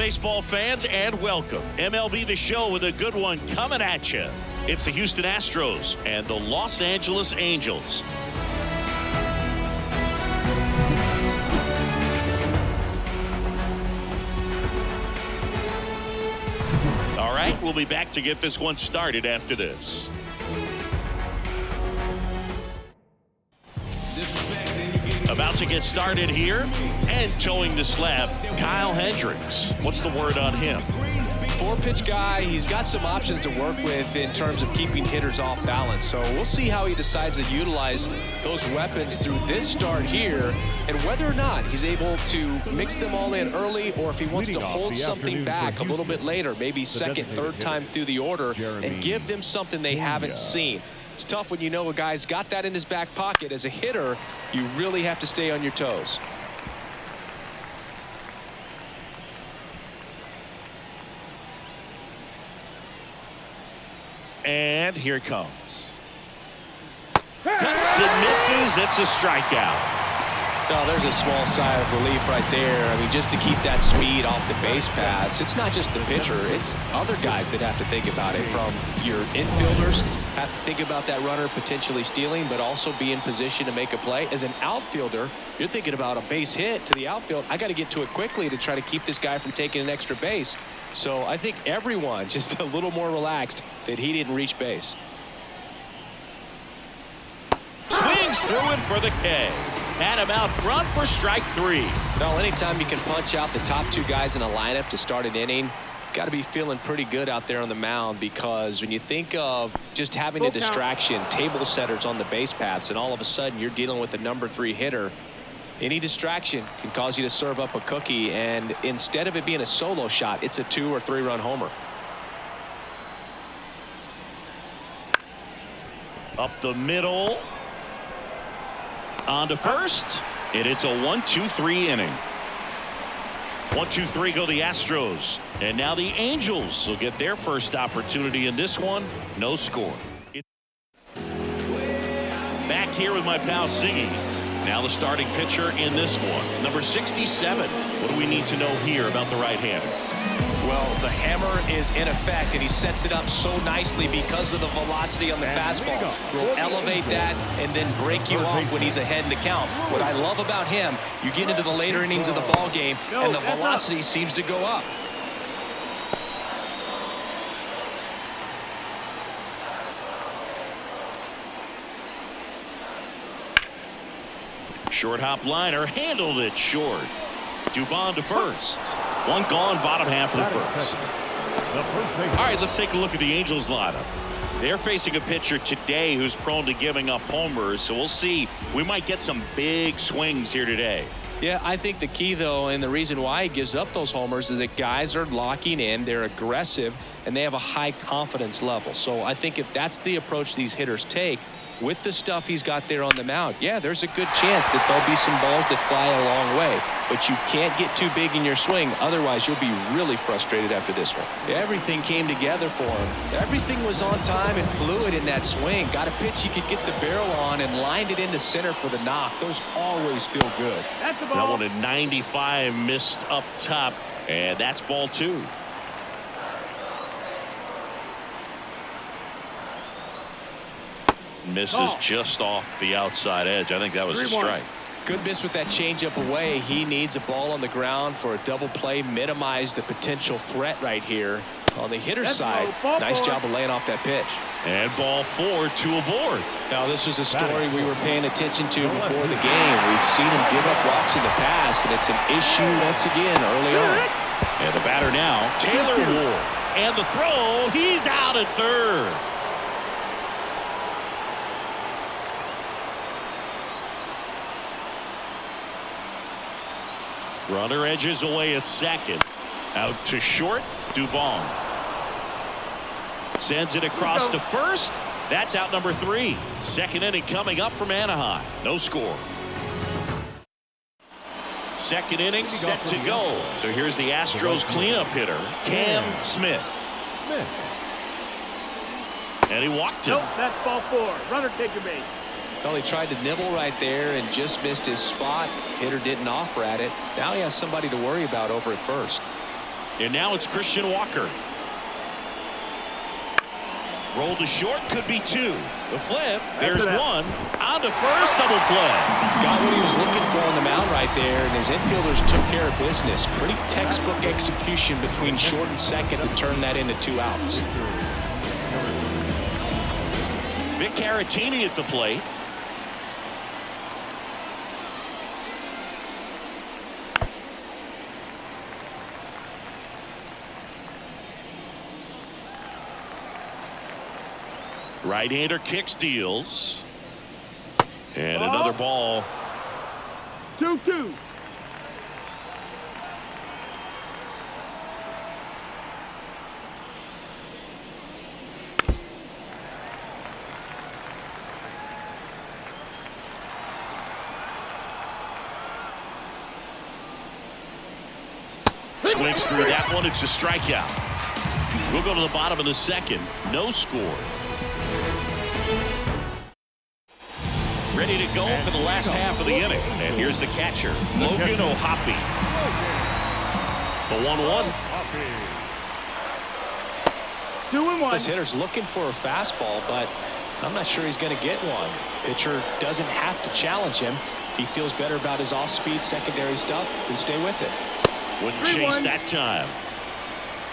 baseball fans, and welcome. MLB The Show with a good one coming at you. It's the Houston Astros and the Los Angeles Angels. All right, we'll be back to get this one started after this. About to get started here, and towing the slab, Kyle Hendricks. What's the word on him? Four-pitch guy. He's got some options to work with in terms of keeping hitters off balance. So we'll see how he decides to utilize those weapons through this start here, and whether or not he's able to mix them all in early, or if he wants to hold something back a little bit later, maybe second, third time through the order, and give them something they haven't seen. It's tough when you know a guy's got that in his back pocket. As a hitter, you really have to stay on your toes. And here it comes. Cuts and misses. It's a strikeout. Oh, there's a small sigh of relief right there. I mean, just to keep that speed off the base paths. It's not just the pitcher. It's other guys that have to think about it. From your infielders, have to think about that runner potentially stealing, but also be in position to make a play. As an outfielder, you're thinking about a base hit to the outfield. I got to get to it quickly to try to keep this guy from taking an extra base. So I think everyone just a little more relaxed that he didn't reach base. Swings through it for the K. Had him out front for strike three. Well, anytime you can punch out the top two guys in a lineup to start an inning, got to be feeling pretty good out there on the mound, because when you think of just having a distraction, table setters on the base paths, and all of a sudden you're dealing with the number 3 hitter, any distraction can cause you to serve up a cookie, and instead of it being a solo shot, it's a 2 or 3 run homer. Up the middle. On to first, and it's a 1-2-3 inning. 1-2-3 go the Astros, and now the Angels will get their first opportunity in this one. No score. Back here with my pal Siggy. Now the starting pitcher in this one, number 67. What do we need to know here about the right-hander? Well, the hammer is in effect, and he sets it up so nicely because of the velocity on the fastball. Will elevate that and then break you off when he's ahead in the count. What I love about him, you get into the later innings of the ball game, and the velocity seems to go up. Short hop liner, handled it short. Dubon to first. One gone, bottom half of the first. All right, let's take a look at the Angels lineup. They're facing a pitcher today who's prone to giving up homers, so we'll see. We might get some big swings here today. Yeah, I think the key, though, and the reason why he gives up those homers is that guys are locking in, they're aggressive, and they have a high confidence level. So I think if that's the approach these hitters take, with the stuff he's got there on the mound, yeah, there's a good chance that there'll be some balls that fly a long way. But you can't get too big in your swing. Otherwise, you'll be really frustrated after this one. Everything came together for him. Everything was on time and fluid in that swing. Got a pitch he could get the barrel on and lined it into center for the knock. Those always feel good. That's the ball. That one at 95, missed up top, and that's ball 2. Misses just off the outside edge. I think that was a strike. Good miss with that changeup away. He needs a ball on the ground for a double play, minimize the potential threat right here. On the hitter's side, nice job of laying off that pitch. And ball 4, 2 aboard. Now, this was a story we were paying attention to before the game. We've seen him give up walks in the past, and it's an issue once again early on. And the batter now, Taylor Ward. And the throw, he's out at third. Runner edges away at second. Out to short, Dubon. Sends it across to first. That's out number 3. Second inning coming up from Anaheim. No score. Second inning set to go. So here's the Astros cleanup hitter, Cam Smith. And he walked him. Nope, that's ball 4. Runner take your base. Well, he tried to nibble right there and just missed his spot. Hitter didn't offer at it. Now he has somebody to worry about over at first. And now it's Christian Walker. Roll to short, could be two. The flip, there's one. On to first, double play. Got what he was looking for on the mound right there, and his infielders took care of business. Pretty textbook execution between short and second to turn that into 2 outs. Vic Caratini at the plate. Right-hander kicks, deals. And another ball. 2-2. Swings through that one. It's a strikeout. We'll go to the bottom of the second. No score. Ready to go for the last half of the inning. And here's the catcher, Logan O'Hoppe. The 1-1. 2-1. This hitter's looking for a fastball, but I'm not sure he's going to get one. Pitcher doesn't have to challenge him. If he feels better about his off-speed secondary stuff, then stay with it. Wouldn't chase that time.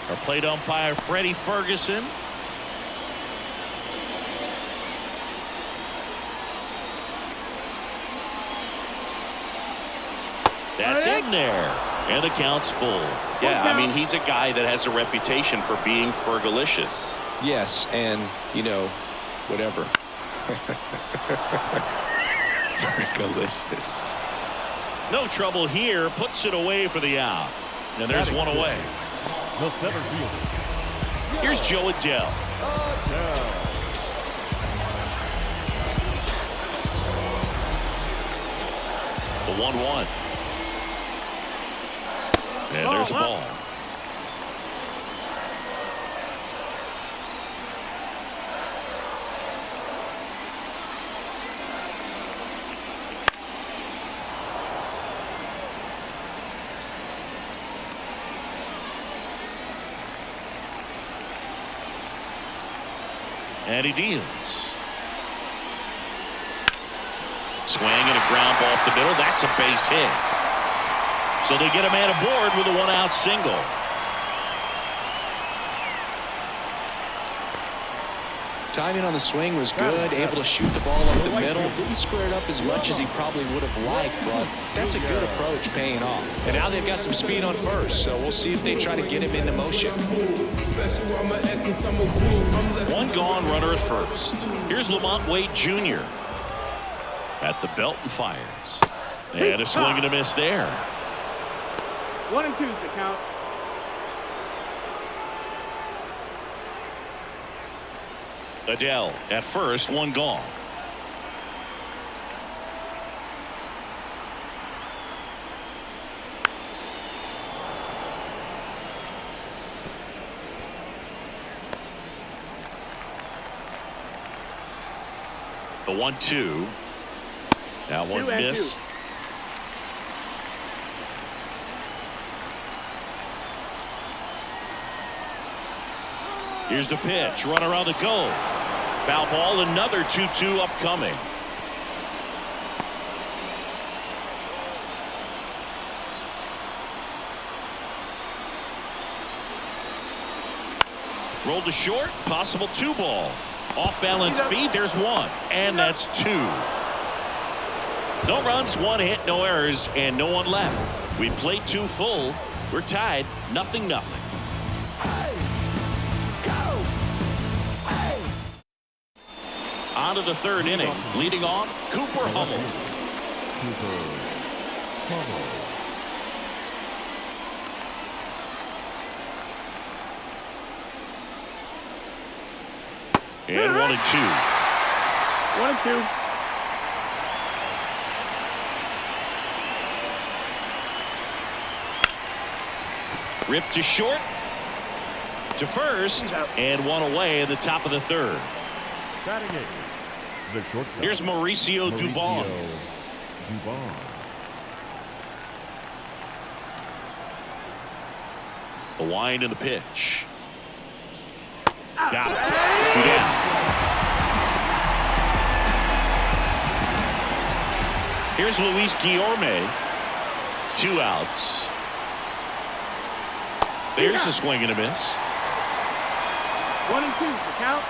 Our plate umpire, Freddie Ferguson. That's in there. And the count's full. Yeah, I mean, he's a guy that has a reputation for being fergalicious. Yes, and, you know, whatever. Fergalicious. No trouble here. Puts it away for the out. And there's one away. The center fielder. Here's Joe Adele. The 1-1. And there's a ball. And he deals. Swing and a ground ball up the middle. That's a base hit. So they get a man aboard with a 1-out single. Timing on the swing was good. Able to shoot the ball up the middle. Didn't square it up as much as he probably would have liked, but that's a good approach paying off. And now they've got some speed on first, so we'll see if they try to get him into motion. One gone, runner at first. Here's Lamont Wade Jr. at the belt and fires. And a swing and a miss there. 1-2 the count. Adele at first, one gone. The 1-2. That one missed. Here's the pitch. Runner on the go. Foul ball. Another 2-2 upcoming. Rolled to short. Possible 2-ball. Off balance feed. There's one. And that's 2. No runs, 1 hit, no errors, and no one left. We played 2 full. We're tied. 0-0. On to the 3rd inning. Leading off, Cooper Hummel. And 1-2. 1-2. Ripped to short, to first, and one away in the top of the 3rd. Here's Mauricio Dubon. The wind and the pitch. Got it. 2 down. Here's Luis Guillorme. 2 outs. There's a swing and a miss. 1 and 2 the count.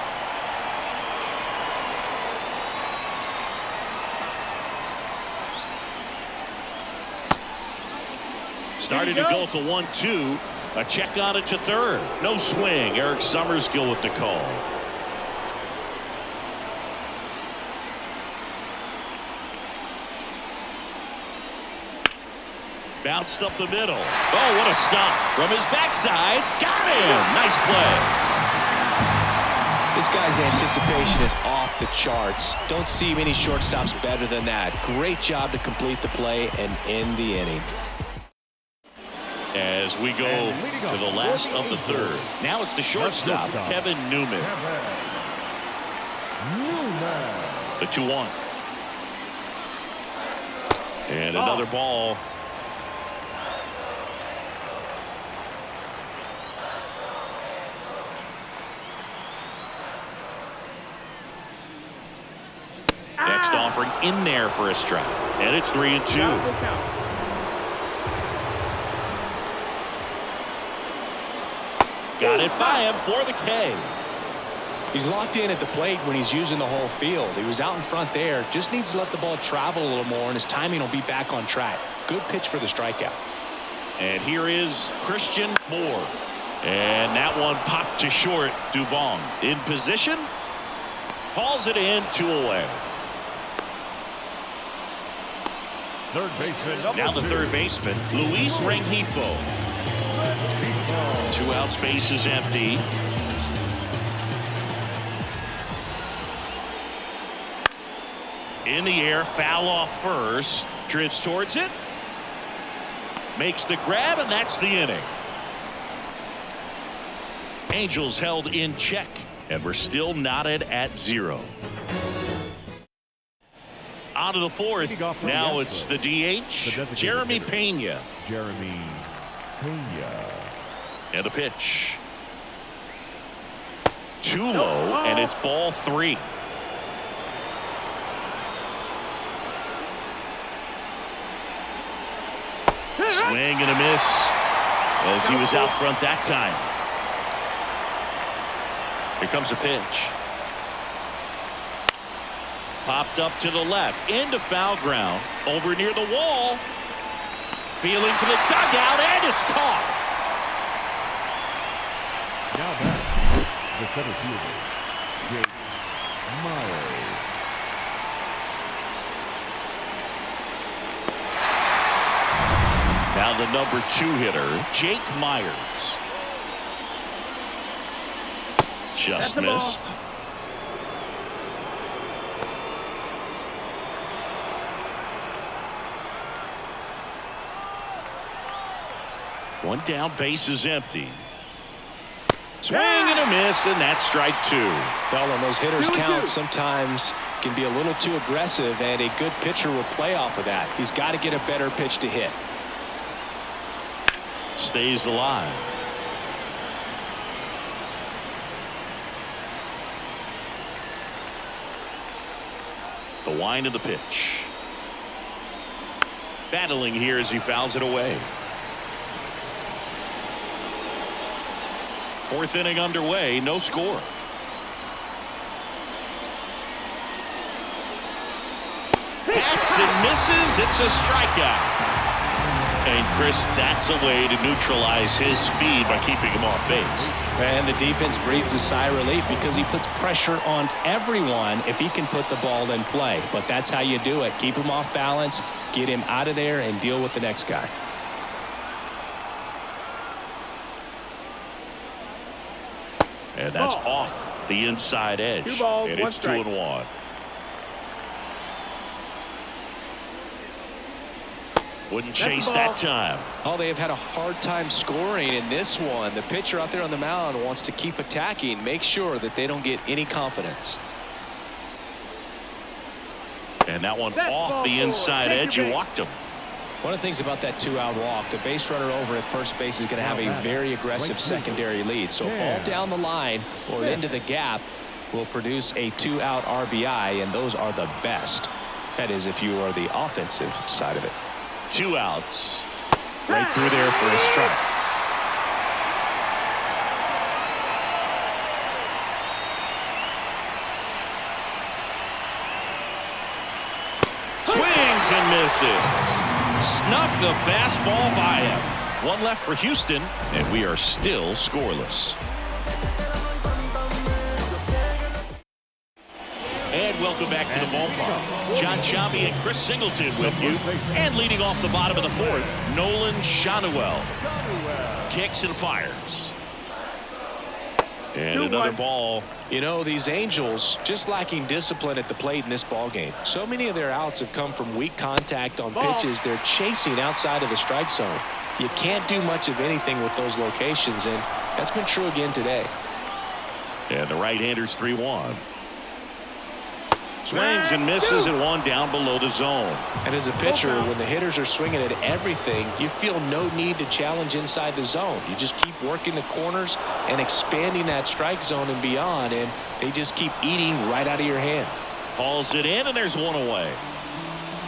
Started to go at the 1-2. A check on it to third. No swing. Eric Summerskill with the call. Bounced up the middle. Oh, what a stop. From his backside. Got him. Nice play. This guy's anticipation is off the charts. Don't see many shortstops better than that. Great job to complete the play and end the inning. As we go to the last of the third. Now it's the shortstop, Kevin Newman. The 2-1. And another ball. Next offering in there for a strike. And it's 3-2. Got it by him for the K. He's locked in at the plate when he's using the whole field. He was out in front there. Just needs to let the ball travel a little more, and his timing will be back on track. Good pitch for the strikeout. And here is Christian Moore. And that one popped to short. Dubon in position. Hauls it in, 2 away. Third baseman. Now the third baseman, Luis Rengifo. 2 outs, base is empty. In the air, foul off first. Drifts towards it. Makes the grab, and that's the inning. Angels held in check, and we're still knotted at 0. On to the fourth. Now it's the DH, Jeremy Pena. Jeremy Pena. And a pitch. Too low, and it's ball 3. Swing and a miss as he was out front that time. Here comes a pitch. Popped up to the left, into foul ground, over near the wall. Feeling for the dugout, and it's caught. Now back, the center fielder, Jake Myers. Now the number 2 hitter, Jake Myers. Just missed. One down, base is empty. Swing and a miss, and that's strike 2. Well, when those hitters count, sometimes can be a little too aggressive, and a good pitcher will play off of that. He's got to get a better pitch to hit. Stays alive. The wind of the pitch. Battling here as he fouls it away. 4th inning underway, no score. Backs and misses. It's a strikeout. And Chris, that's a way to neutralize his speed by keeping him off base. And the defense breathes a sigh of relief because he puts pressure on everyone if he can put the ball in play. But that's how you do it. Keep him off balance, get him out of there, and deal with the next guy. And that's off the inside edge. 2 balls, and 1 it's strike. 2-1. Wouldn't chase that time. Oh, they have had a hard time scoring in this one. The pitcher out there on the mound wants to keep attacking, make sure that they don't get any confidence. And that one off the inside edge. You walked him. One of the things about that 2-out walk, the base runner over at first base is going to have a very aggressive secondary lead. So ball down the line or into the gap will produce a 2-out RBI, and those are the best. That is, if you are the offensive side of it. 2 outs. Right through there for a strike. Swings and misses. Snuck the fastball by him. 1 left for Houston, and we are still scoreless. And welcome back to the ballpark. John Chambi and Chris Singleton with you. And leading off the bottom of the 4th, Nolan Schanuel. Kicks and fires. And another ball. You know, these Angels just lacking discipline at the plate in this ball game. So many of their outs have come from weak contact on pitches they're chasing outside of the strike zone. You can't do much of anything with those locations, and that's been true again today. And the right-hander's 3-1. Swings and misses and 1 down below the zone. And as a pitcher, when the hitters are swinging at everything, you feel no need to challenge inside the zone. You just keep working the corners and expanding that strike zone and beyond, and they just keep eating right out of your hand. Hauls it in, and there's 1 away.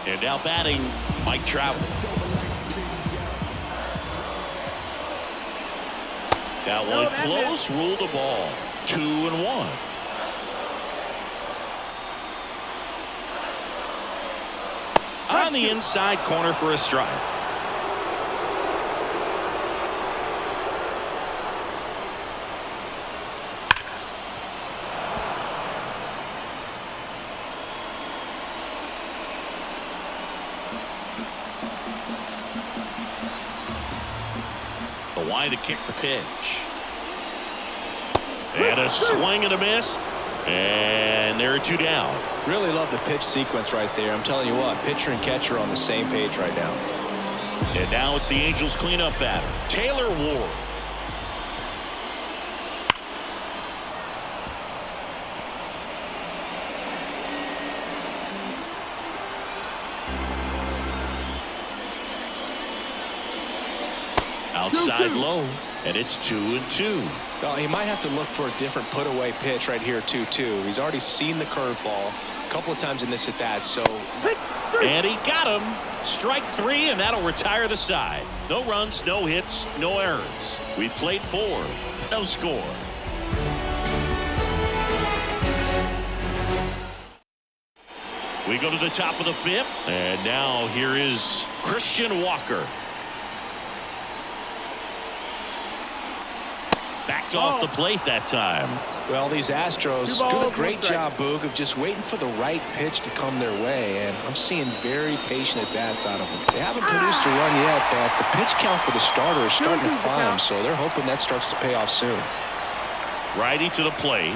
And now batting, Mike Trout. That one close, ruled a ball. 2-1. On the inside corner for a strike. The wide to kick the pitch. And a swing and a miss. And there are 2 down. Really love the pitch sequence right there. I'm telling you what, pitcher and catcher are on the same page right now. And now it's the Angels cleanup batter, Taylor Ward. Outside low, and it's 2-2. Well, he might have to look for a different put-away pitch right here, 2-2. He's already seen the curveball a couple of times in this at-bat, so. And he got him. Strike 3, and that'll retire the side. No runs, no hits, no errors. We played 4. No score. We go to the top of the 5th, and now here is Christian Walker. Backed off the plate that time. Well, these Astros do a great job, Boog, of just waiting for the right pitch to come their way, and I'm seeing very patient at-bats out of them. They haven't produced a run yet, but the pitch count for the starter is starting to climb, so they're hoping that starts to pay off soon. Righty to the plate.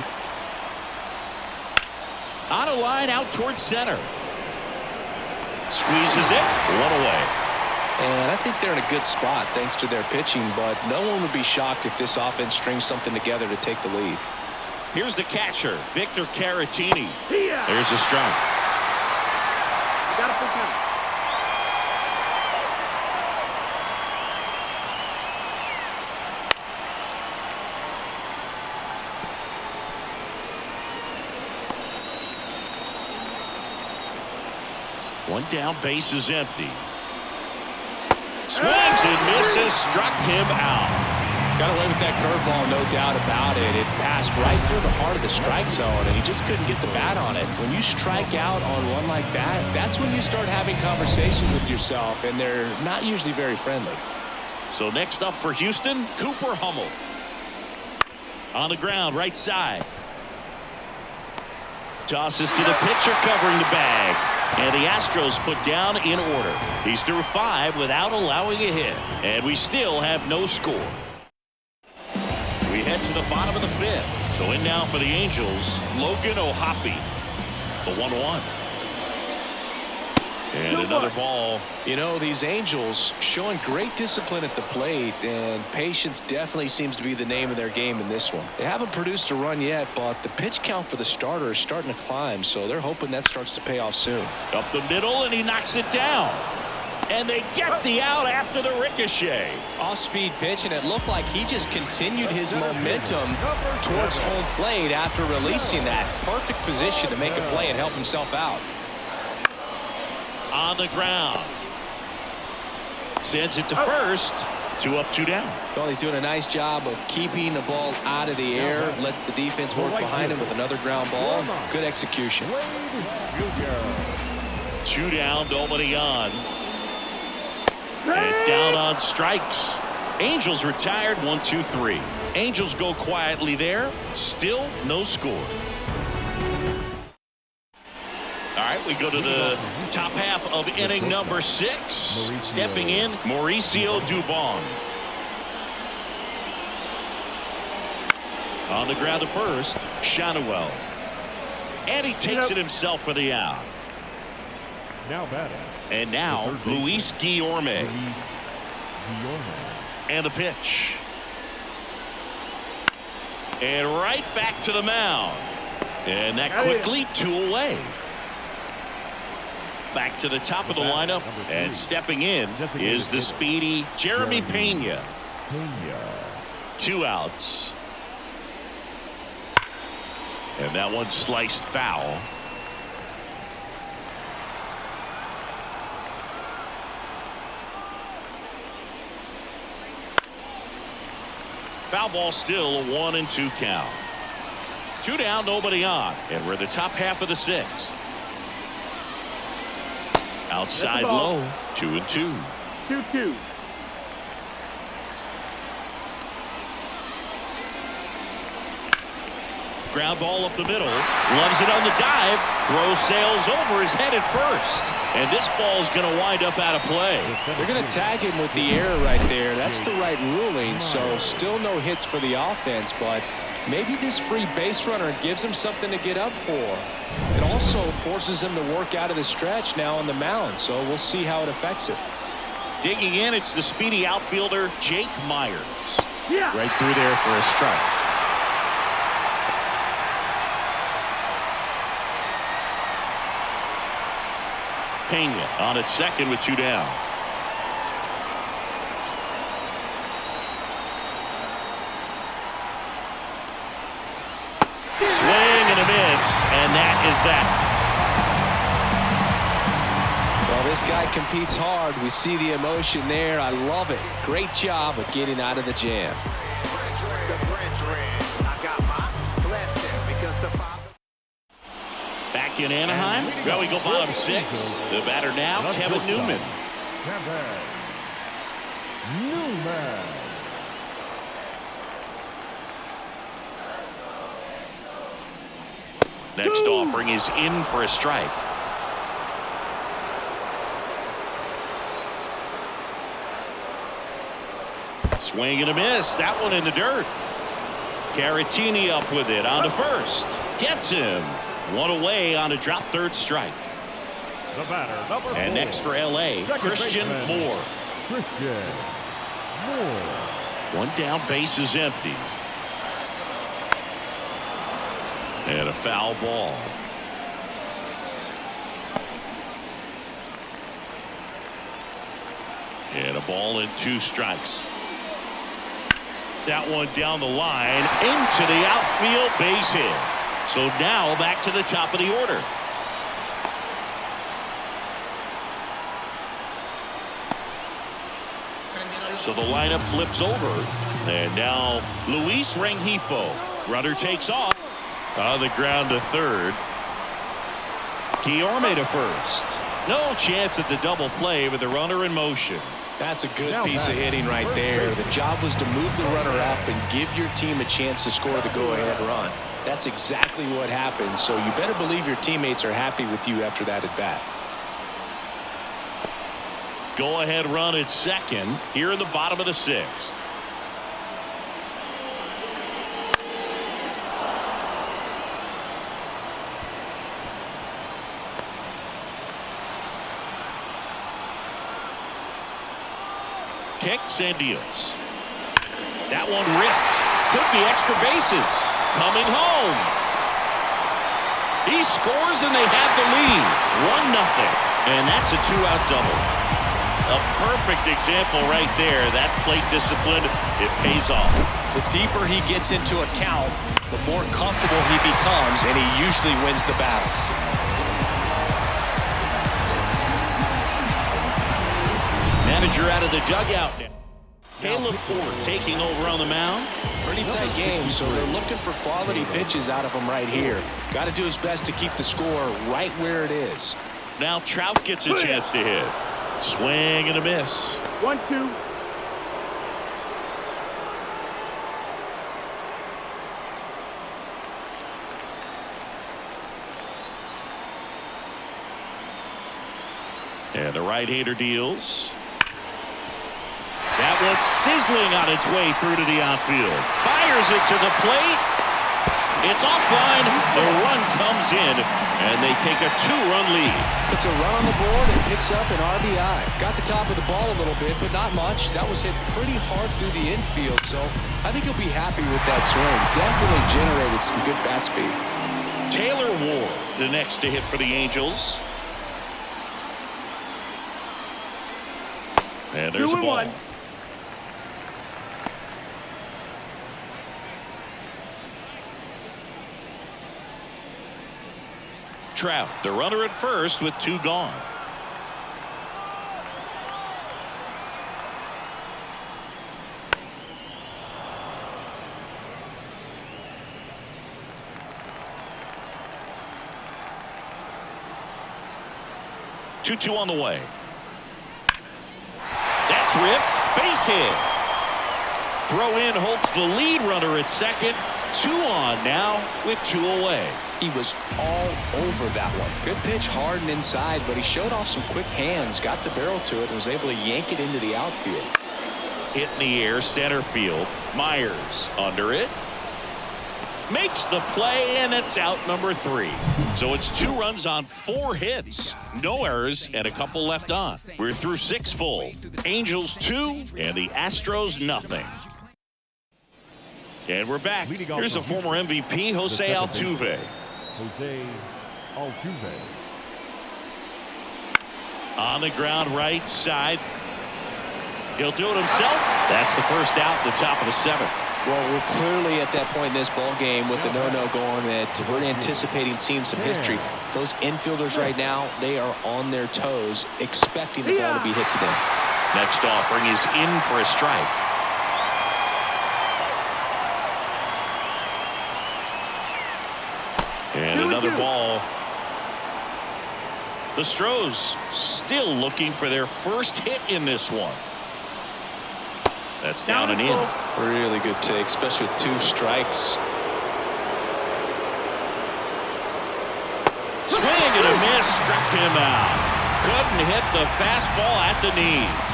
On a line out towards center. Squeezes it. 1 away. And I think they're in a good spot thanks to their pitching, but no one would be shocked if this offense strings something together to take the lead. Here's the catcher, Victor Caratini. There's a strike. Got a full count. One down, base is empty. Swings and misses, struck him out. Got away with that curveball, no doubt about it. It passed right through the heart of the strike zone, and he just couldn't get the bat on it. When you strike out on one like that, that's when you start having conversations with yourself, and they're not usually very friendly. So next up for Houston, Cooper Hummel. On the ground, right side. Tosses to the pitcher, covering the bag. And the Astros put down in order. He's through 5 without allowing a hit. And we still have no score. We head to the bottom of the 5th. So in now for the Angels, Logan O'Hoppe. The 1-1. And another ball. You know, these Angels showing great discipline at the plate, and patience definitely seems to be the name of their game in this one. They haven't produced a run yet, but the pitch count for the starter is starting to climb, so they're hoping that starts to pay off soon. Up the middle, and he knocks it down. And they get the out after the ricochet. Off-speed pitch, and it looked like he just continued his momentum towards home plate after releasing that. Perfect position to make a play and help himself out. On the ground. Sends it to first. 2 up, 2 down. Well, he's doing a nice job of keeping the ball out of the air. Lets the defense work behind him with another ground ball. Good execution. 2 down, nobody on. And down on strikes. Angels retired, 1-2-3. Angels go quietly there. Still no score. All right, we go to the top half of inning number 6. Stepping in, Mauricio Dubon. On the ground to first, Shanuel. And he takes it himself for the out. Now batting. And now, Luis Guillorme. And the pitch. And right back to the mound. And that quickly 2 away. Back to the top of the lineup. And stepping in is the speedy Jeremy Pena. 2 outs. And that one sliced foul. Foul ball, still a 1-2 count. 2 down, nobody on. And we're the top half of the 6th. Outside low, 2-2. 2-2. Ground ball up the middle. Loves it on the dive. Throw sails over his head at first. And this ball is going to wind up out of play. They're going to tag him with the error right there. That's the right ruling. So still no hits for the offense, but maybe this free base runner gives him something to get up for. It also forces him to work out of the stretch now on the mound. So we'll see how it affects it. Digging in, it's the speedy outfielder Jake Myers. Right through there for a strike. Pena on at second with 2 down. Swing and a miss, and that is that. Well, this guy competes hard. We see the emotion there. I love it. Great job of getting out of the jam. Back in Anaheim. Well, we go bottom 6. The batter now, Kevin Newman. Next offering is in for a strike. Swing and a miss. That one in the dirt. Caratini up with it on to first. Gets him. 1 away on a drop third strike. The batter, number 4. And next for L.A., Christian Moore. 1 down, base is empty. And a foul ball. And a ball and 2 strikes. That one down the line into the outfield, base hit. So now back to the top of the order. So the lineup flips over. And now Luis Rengifo. Runner takes off. On the ground to third. Guillorme to first. No chance at the double play with the runner in motion. That's a good piece of hitting right there. The job was to move the runner up and give your team a chance to score the go-ahead run. That's exactly what happened, so you better believe your teammates are happy with you after that at bat. Go-ahead run at second here in the bottom of the 6th. Kicks and deals. That one ripped. Could be extra bases. Coming home. He scores and they have the lead. 1-0. And that's a 2-out double. A perfect example right there. That plate discipline, it pays off. The deeper he gets into a count, the more comfortable he becomes, and he usually wins the battle. Manager out of the dugout now. Caleb Ford taking over on the mound. Pretty tight game, so they're looking for quality pitches out of him right here. Got to do his best to keep the score right where it is. Now Trout gets a chance to hit. Swing and a miss. 1-2. And the right-hander deals. That one's sizzling on its way through to the outfield. Fires it to the plate. It's offline. The run comes in, and they take a 2-run lead. Puts a run on the board and picks up an RBI. Got the top of the ball a little bit, but not much. That was hit pretty hard through the infield, so I think he'll be happy with that swing. Definitely generated some good bat speed. Taylor Ward, the next to hit for the Angels. And there's a ball. 2-1. Trout, the runner at first with 2 gone. Two on the way. That's ripped. Base hit. Throw in Holt's the lead runner at second. 2 on now with 2 away. He was all over that one. Good pitch, hard and inside, but he showed off some quick hands, got the barrel to it, and was able to yank it into the outfield. Hit in the air, center field. Myers under it. Makes the play, and it's out number 3. So it's 2 runs on 4 hits. No errors and a couple left on. We're through 6 full. Angels 2 and the Astros nothing. And we're back. Here's the former MVP, Jose Altuve. Jose Altuve. On the ground right side. He'll do it himself. That's the first out, the top of the 7th. Well, we're clearly at that point in this ball game with the no-no going that we're anticipating seeing some history. Those infielders right now, they are on their toes, expecting the ball to be hit to them. Next offering is in for a strike. And another ball. The Stros still looking for their first hit in this one. That's down and in. Really good take, especially with 2 strikes. Swing and a miss, struck him out. Couldn't hit the fastball at the knees.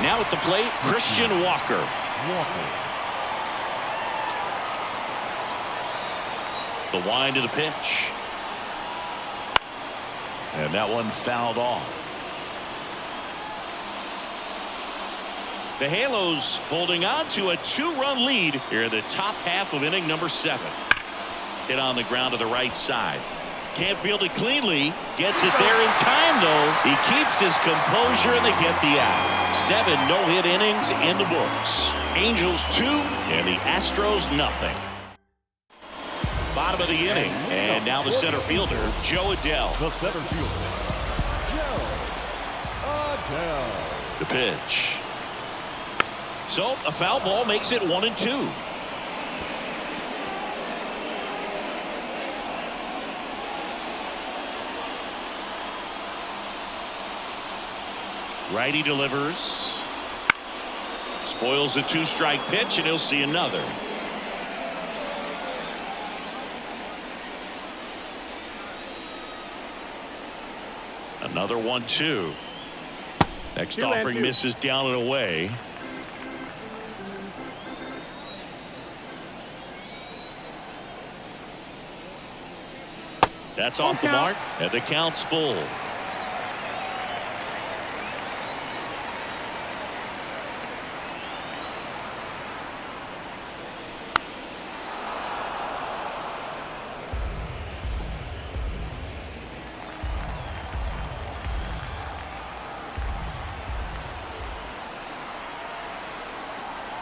Now at the plate, Christian Walker. The wind of the pitch. And that one fouled off. The Halos holding on to a 2-run lead here in the top half of inning number 7. Hit on the ground to the right side. Can't field it cleanly. Gets it there in time, though. He keeps his composure, and they get the out. 7 no-hit innings in the books. Angels 2 and the Astros nothing. Bottom of the inning, and now the center fielder, Joe Adell. The center fielder, Joe Adell. The pitch. So a foul ball makes it 1-2. Righty delivers. Spoils the 2-strike pitch, and he'll see another. Another 1-2. Next offering misses down and away. That's off the mark, and the count's full.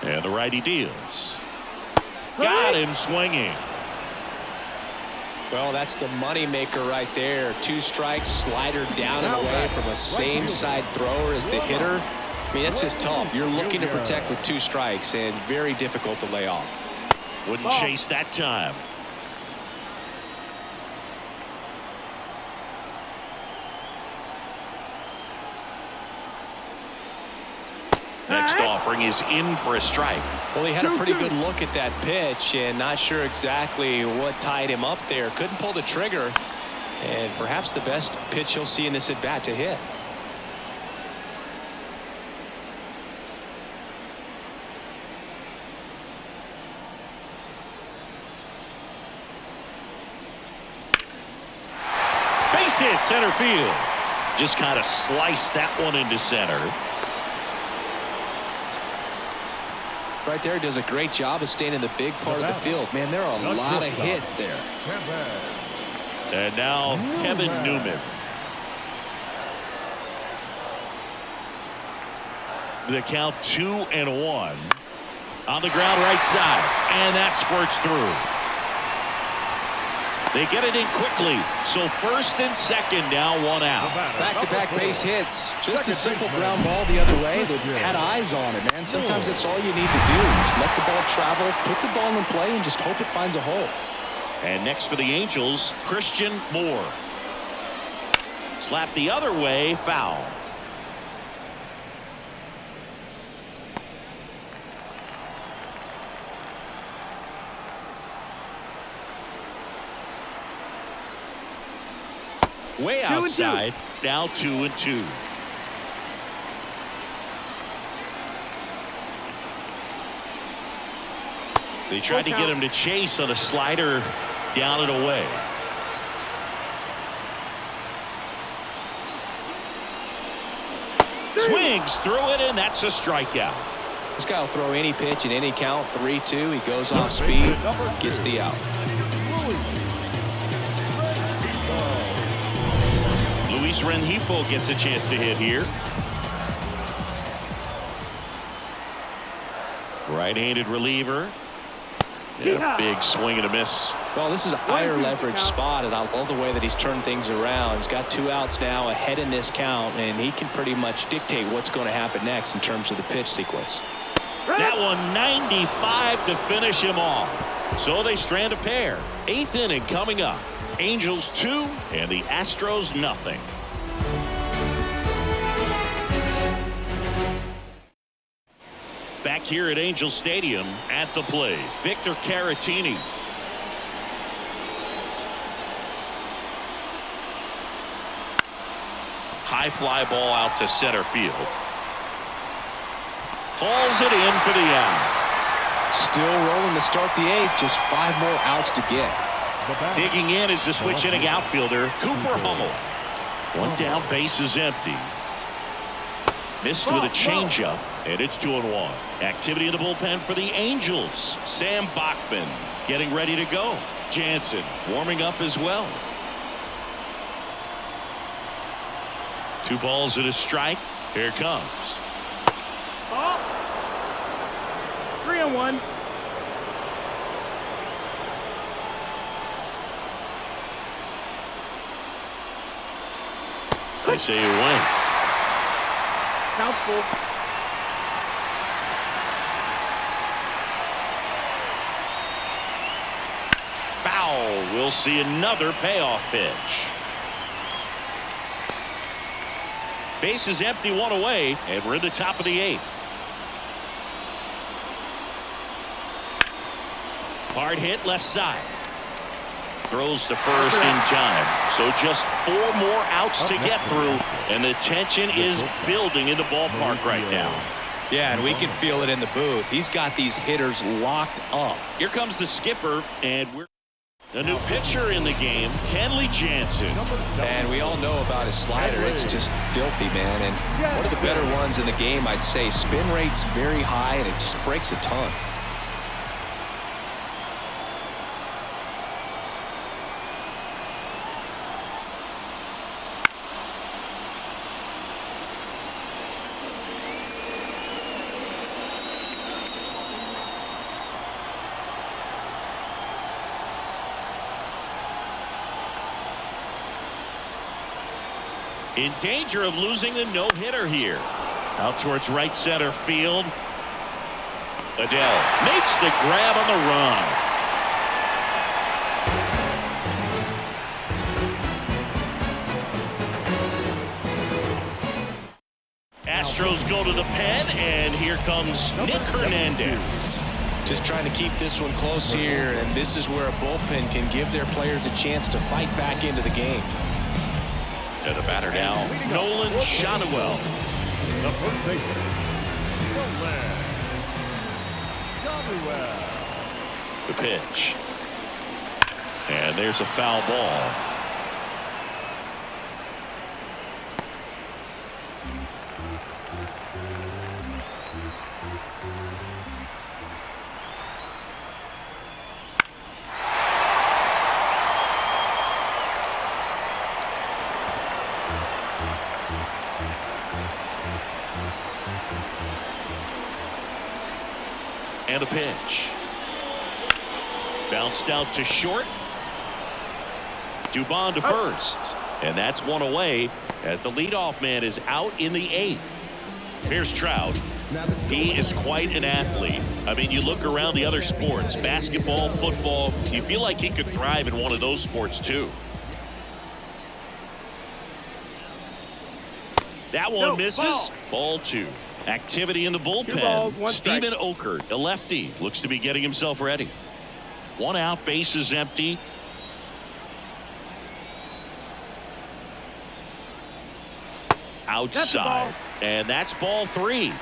And the righty deals. Got him swinging. Well, that's the money maker right there. 2 strikes, slider down and away from a same side thrower as the hitter. I mean, that's just tough. You're looking to protect with 2 strikes and very difficult to lay off. Wouldn't chase that time. Next offering is in for a strike. Well, he had a pretty good look at that pitch and not sure exactly what tied him up there. Couldn't pull the trigger, and perhaps the best pitch he'll see in this at bat to hit. Base hit center field. Just kind of sliced that one into center. Right there, does a great job of staying in the big part of the field. Man, there are a lot of hits there. And now Kevin Newman. The count 2-1. On the ground right side. And that squirts through. They get it in quickly. So first and second now, 1 out. Back-to-back base hits. Just a simple ground ball the other way. They had eyes on it, man. Sometimes that's all you need to do. Just let the ball travel, put the ball in play, and just hope it finds a hole. And next for the Angels, Christian Moore. Slap the other way, foul. Way outside, now 2-2. They tried to get him to chase on a slider down and away. Swings through it, and that's a strikeout. This guy will throw any pitch in any count. 3-2. He goes off speed, gets the out. Luis Rengifo gets a chance to hit here. Right-handed reliever. Yeah, big swing and a miss. Well, this is a higher leverage spot, and I love the way that he's turned things around. He's got 2 outs now ahead in this count, and he can pretty much dictate what's going to happen next in terms of the pitch sequence. That one 95 to finish him off. So they strand a pair. 8th inning coming up. Angels 2 and the Astros nothing. Back here at Angel Stadium at the plate, Victor Caratini. High fly ball out to center field. Hauls it in for the out. Still rolling to start the 8th. Just 5 more outs to get. Digging in is the switch hitting outfielder Cooper Hummel. 1 down, base is empty. Missed with a changeup, and it's 2-1. Activity in the bullpen for the Angels. Sam Bachman getting ready to go. Jansen warming up as well. 2 balls and a strike. Here it comes. 3-1. They say you win. Doubtful. Foul. We'll see another payoff pitch. Base is empty, 1 away, and we're in the top of the 8th. Hard hit left side. Throws to first in time. So just 4 more outs to get through, and the tension is building in the ballpark right now. Yeah, and we can feel it in the booth. He's got these hitters locked up. Here comes the skipper, and we're a new pitcher in the game, Kenley Jansen. And we all know about his slider. It's just filthy, man. And one of the better ones in the game, I'd say. Spin rate's very high, and it just breaks a ton. In danger of losing the no-hitter here. Out towards right center field. Adele makes the grab on the run. Astros go to the pen, and here comes Nick Hernandez. Just trying to keep this one close here, and this is where a bullpen can give their players a chance to fight back into the game. And the batter now, Nolan Shotwell. The first baseman, Nolan Shotwell. The pitch. And there's a foul ball. And a pitch. Bounced out to short. Dubon to first. And that's one away as the leadoff man is out in the 8th. Here's Trout. He is quite an athlete. I mean, you look around the other sports, basketball, football, you feel like he could thrive in one of those sports too. That one misses. Ball 2. Activity in the bullpen. Stephen Okert, a lefty, looks to be getting himself ready. 1 out, bases empty. Outside. And that's ball 3.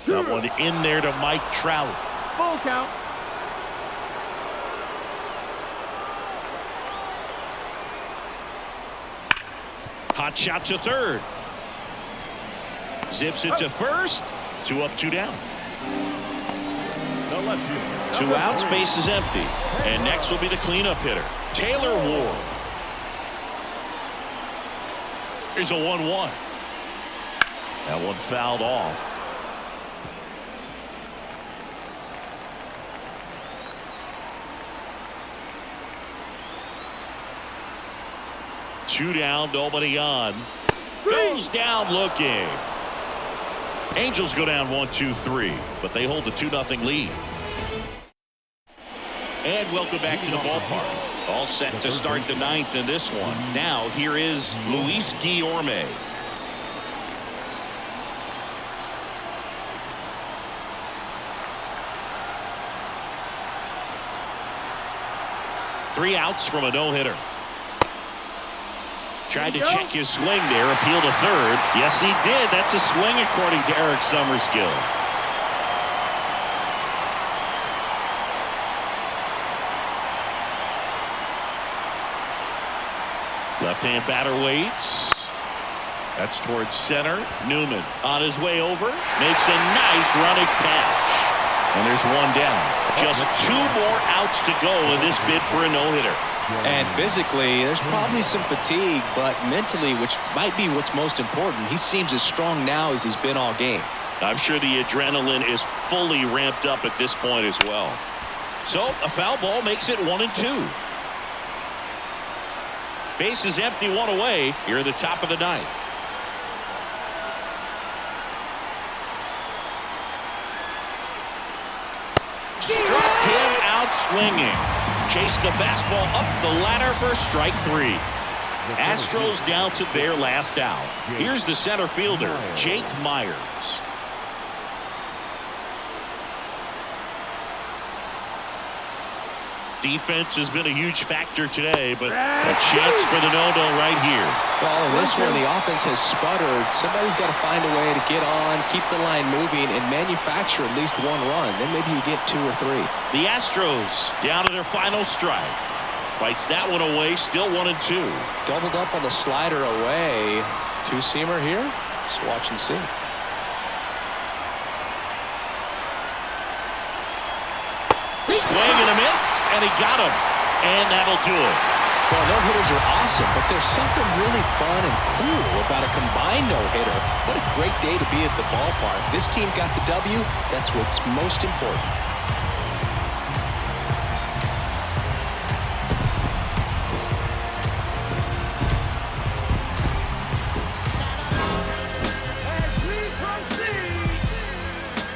That one in there to Mike Trout. Full count. Hot shot to third. Zips it to first. 2 up, 2 down. 2 outs, base is empty. And next will be the cleanup hitter, Taylor Ward. Here's a 1-1. That one fouled off. Two down, nobody on. Goes down looking. Angels go down 1-2-3, but they hold the 2-0 lead. And welcome back to the ballpark. All set to start the 9th in this one. Now here is Luis Guillorme. Three outs from a no-hitter. Tried to check his swing there, appeal to third. Yes, he did. That's a swing according to Eric Summerskill. Left-hand batter waits. That's towards center. Newman on his way over. Makes a nice running catch. And there's 1 down. Just 2 more outs to go in this bid for a no-hitter. And physically, there's probably some fatigue, but mentally, which might be what's most important, he seems as strong now as he's been all game. I'm sure the adrenaline is fully ramped up at this point as well. So a foul ball makes it 1-2. Base is empty, 1 away. Here at the top of the 9th. Struck him out swinging. Chased the fastball up the ladder for strike 3. Astros down to their last out. Here's the center fielder, Jake Myers. Defense has been a huge factor today, but a chance for the no-no right here. Well, in this one, the offense has sputtered. Somebody's got to find a way to get on, keep the line moving, and manufacture at least 1 run. Then maybe you get 2 or 3. The Astros down to their final strike. Fights that one away, still 1-2. Doubled up on the slider away. 2-seamer here. Just watch and see. Swing and a miss, and he got him. And that'll do it. Well, no-hitters are awesome, but there's something really fun and cool about a combined no-hitter. What a great day to be at the ballpark. This team got the W. That's what's most important. As we proceed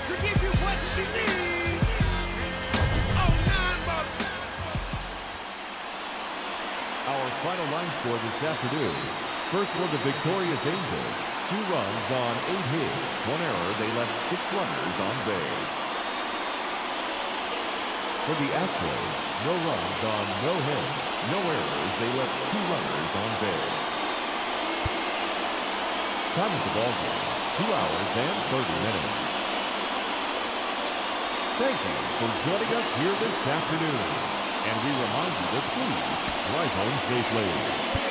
to give you what you need. Oh, Our final line score this afternoon. First for the victorious Angels. 2 runs on 8 hits. 1 error. They left 6 runners on base. For the Astros, no runs on no hits. No errors. They left 2 runners on base. Time of the ballgame, 2 hours and 30 minutes. Thank you for joining us here this afternoon. And we remind you to please drive home safely.